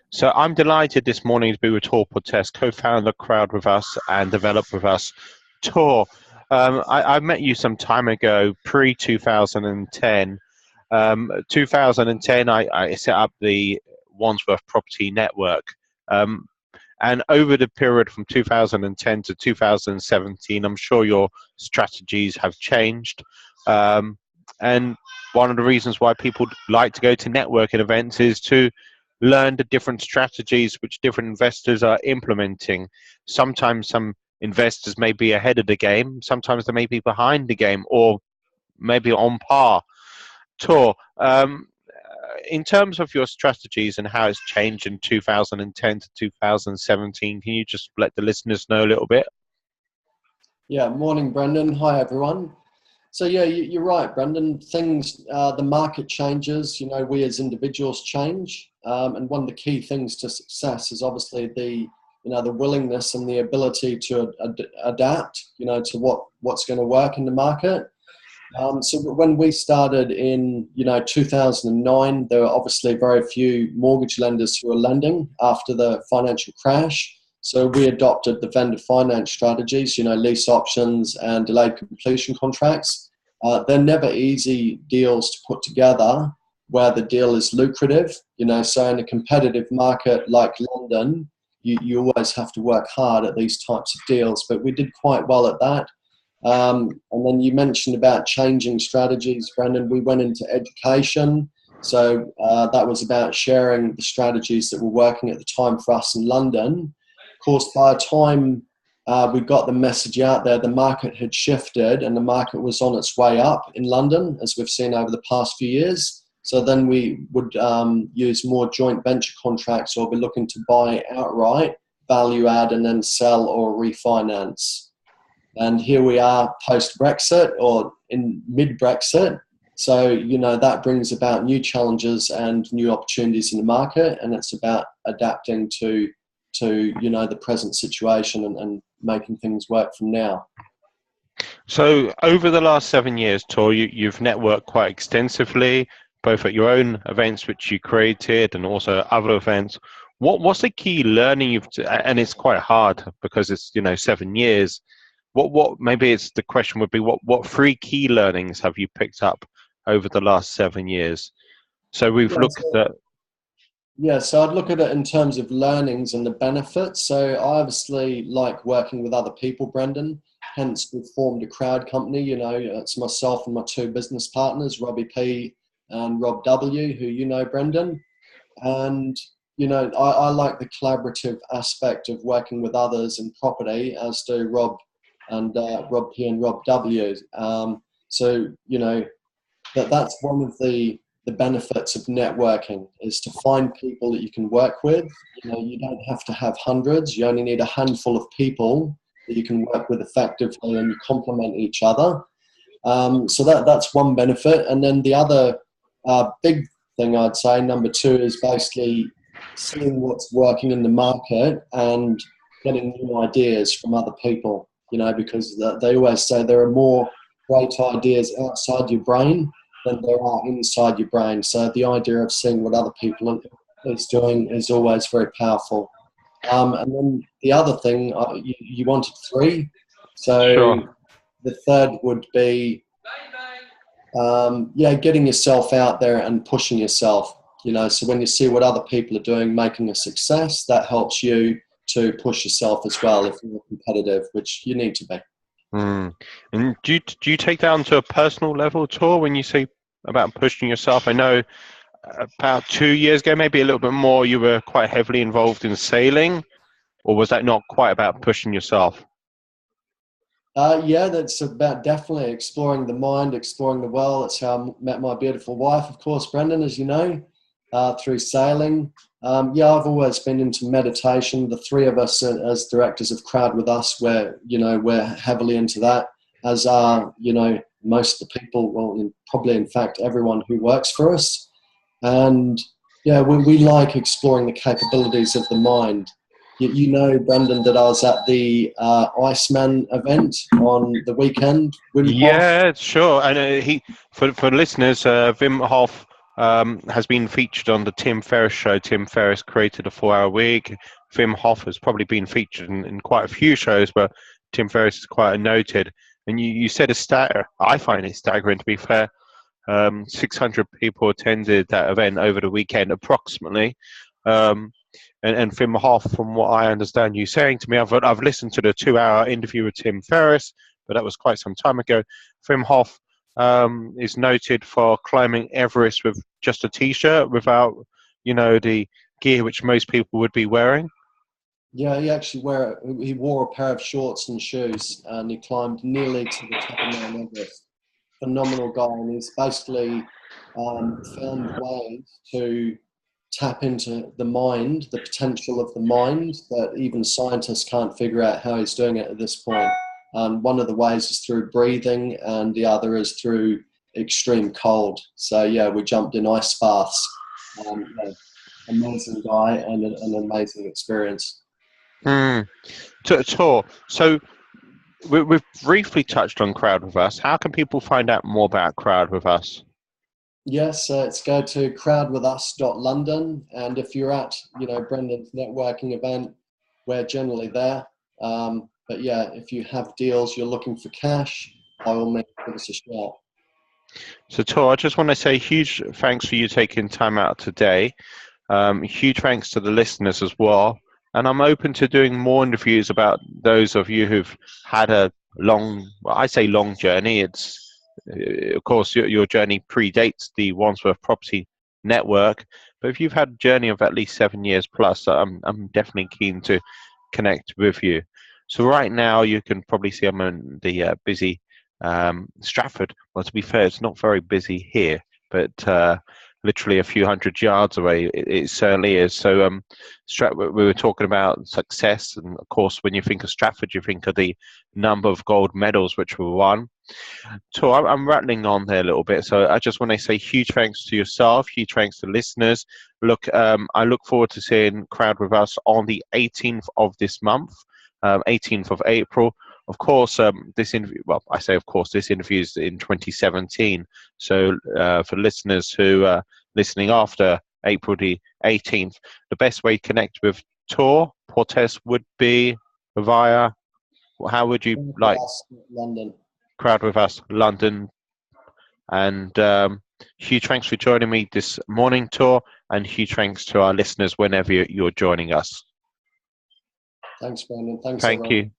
So I'm delighted this morning to be with Thor Portess, co-founder of CrowdwithUs and developer with us. Thor, I met you some time ago, pre-2010. 2010, I set up the Wandsworth Property Network. And over the period from 2010 to 2017, I'm sure your strategies have changed. And one of the reasons why people like to go to networking events is to learn the different strategies which different investors are implementing. Sometimes some investors may be ahead of the game, sometimes they may be behind the game, or maybe on par. Tor, in terms of your strategies and how it's changed in 2010 to 2017, can you just let the listeners know a little bit? Yeah, morning, Brendan. Hi, everyone. So yeah, you're right, Brendan. The market changes. We as individuals change, and one of the key things to success is obviously the willingness and the ability to adapt. To what's going to work in the market. So when we started in 2009, there were obviously very few mortgage lenders who were lending after the financial crash. So we adopted the vendor finance strategies, lease options and delayed completion contracts. They're never easy deals to put together where the deal is lucrative. So in a competitive market like London, you always have to work hard at these types of deals. But we did quite well at that. And then you mentioned about changing strategies, Brendan. We went into education. So that was about sharing the strategies that were working at the time for us in London. Of course, by the time we got the message out there, the market had shifted and the market was on its way up in London, as we've seen over the past few years. So then we would use more joint venture contracts, or be looking to buy outright, value add, and then sell or refinance. And here we are post-Brexit, or in mid-Brexit. So, that brings about new challenges and new opportunities in the market, and it's about adapting to the present situation and making things work from now. So over the last 7 years, Tor, you've networked quite extensively, both at your own events which you created and also other events. What's the key learning and it's quite hard because it's 7 years. What maybe it's the question would be what three key learnings have you picked up over the last 7 years? So we've looked at. Yeah, so I'd look at it in terms of learnings and the benefits. So I obviously like working with other people, Brendan. Hence, we've formed a crowd company. It's myself and my two business partners, Robbie P and Rob W, who Brendan. And, I like the collaborative aspect of working with others in property, as do Rob and Rob P and Rob W. So, that's one of the benefits of networking, is to find people that you can work with. You don't have to have hundreds. You only need a handful of people that you can work with effectively, and you complement each other. So that's one benefit. And then the other big thing I'd say, number two, is basically seeing what's working in the market and getting new ideas from other people, because they always say there are more great ideas outside your brain than there are inside your brain. So the idea of seeing what other people are doing is always very powerful. And then the other thing, you wanted three. So Sure. The third would be, getting yourself out there and pushing yourself. So when you see what other people are doing, making a success, that helps you to push yourself as well if you're competitive, which you need to be. And do you take that onto a personal level, Tor, when you say about pushing yourself? I know about 2 years ago, maybe a little bit more, you were quite heavily involved in sailing, or was that not quite about pushing yourself? Yeah, that's about definitely exploring the mind, exploring the world. That's how I met my beautiful wife, of course, Brendan, as you know, through sailing. I've always been into meditation. The three of us as directors of CrowdwithUs, we're heavily into that, as are, most of the people, well, probably in fact everyone who works for us. And yeah, we like exploring the capabilities of the mind. Brendan, that I was at the Iceman event on the weekend. Yeah, sure. And for listeners, Wim Hof has been featured on the Tim Ferriss show. Tim Ferriss created a 4-hour week. Wim Hof has probably been featured in quite a few shows, but Tim Ferriss is quite noted. And you said a stat, I find it staggering to be fair. 600 people attended that event over the weekend, approximately. And Wim Hof, from what I understand you saying to me, I've listened to the 2-hour interview with Tim Ferriss, but that was quite some time ago. Wim Hof is noted for climbing Everest with just a t-shirt, without, the gear which most people would be wearing. Yeah, he wore a pair of shorts and shoes, and he climbed nearly to the top of Mount Everest. Phenomenal guy, and he's basically found ways to tap into the mind, the potential of the mind, that even scientists can't figure out how he's doing it at this point. One of the ways is through breathing, and the other is through extreme cold. So yeah, we jumped in ice baths. Amazing guy and an amazing experience. Thor, so we've briefly touched on CrowdwithUs. How can people find out more about CrowdwithUs? Yes, it's go to crowdwithus.london, and if you're at Brendan's networking event, we're generally there. But yeah, if you have deals, you're looking for cash, by all means, give us a shout. So Thor, I just want to say huge thanks for you taking time out today. Huge thanks to the listeners as well. And I'm open to doing more interviews about those of you who've had a long journey. It's, of course, your journey predates the Wandsworth Property Network. But if you've had a journey of at least 7 years plus, I'm definitely keen to connect with you. So right now, you can probably see I'm in the busy Stratford. Well, to be fair, it's not very busy here, but literally a few hundred yards away, it certainly is. So we were talking about success, and of course, when you think of Stratford, you think of the number of gold medals which were won. So I'm rattling on there a little bit. So I just want to say huge thanks to yourself, huge thanks to listeners. Look, I look forward to seeing CrowdwithUs on the 18th of this month, 18th of April. Of course, this interview, well, I say of course, this interview is in 2017. So for listeners who are listening after April the 18th, the best way to connect with Thor Portess would be via, how would you like? London. CrowdwithUs London. And huge thanks for joining me this morning, Thor, and huge thanks to our listeners whenever you're joining us. Thanks, Brandon. Thanks, Thank everyone. you.